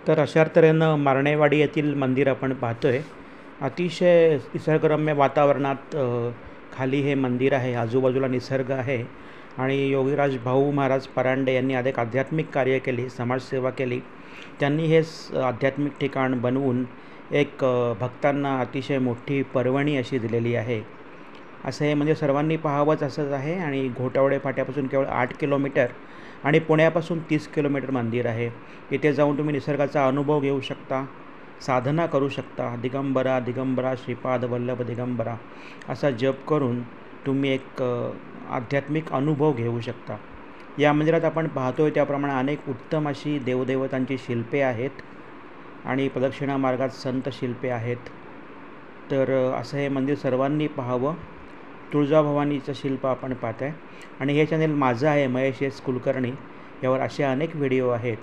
तर अशा तऱ्हेनं मारणेवाडी येथील मंदिर आपण पाहतोय. अतिशय निसर्गरम्य वातावरणात खाली हे मंदिर आहे, आजूबाजूला निसर्ग आहे आणि योगीराज भाऊ महाराज परांडे यांनी अनेक आध्यात्मिक कार्य केली, समाजसेवा केली. त्यांनी हे आध्यात्मिक ठिकाण बनवून एक भक्तांना अतिशय मोठी पर्वणी अशी दिलेली आहे. असं हे म्हणजे सर्वांनी पाहावंच असंच आहे. आणि घोटावडे फाट्यापासून केवळ 8 किलोमीटर आणि पुण्यापासून 30 किलोमीटर मंदिर आहे. इथे जाऊन तुम्ही निसर्गाचा अनुभव घेऊ शकता, साधना करू शकता. दिगंबरा दिगंबरा श्रीपाद वल्लभ दिगंबरा असा जप करून तुम्ही एक आध्यात्मिक अनुभव घेऊ शकता. या मंदिरात आपण पाहतोय त्याप्रमाणे अनेक उत्तम अशी देवदेवतांची शिल्पे आहेत आणि प्रदक्षिणा मार्गात संत शिल्पे आहेत. तर असं हे मंदिर सर्वांनी पाहावं. तुळजाभवानीचं शिल्प आपण पाहत आहे आणि हे चॅनल माझं आहे, महेश एस कुलकर्णी. यावर असे अनेक व्हिडिओ आहेत.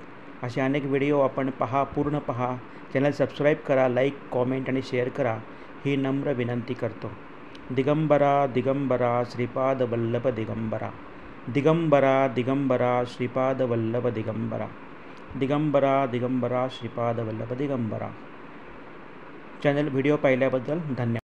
असे अनेक व्हिडिओ आपण पूर्ण पहा. चॅनल सबस्क्राईब करा, लाईक, कॉमेंट आणि शेअर करा ही नम्र विनंती करतो. दिगंबरा दिगंबरा श्रीपाद वल्लभ दिगंबरा, दिगंबरा दिगंबरा श्रीपाद वल्लभ दिगंबरा, दिगंबरा दिगंबरा श्रीपाद वल्लभ दिगंबरा. चॅनल व्हिडिओ पाहिल्याबद्दल धन्यवाद.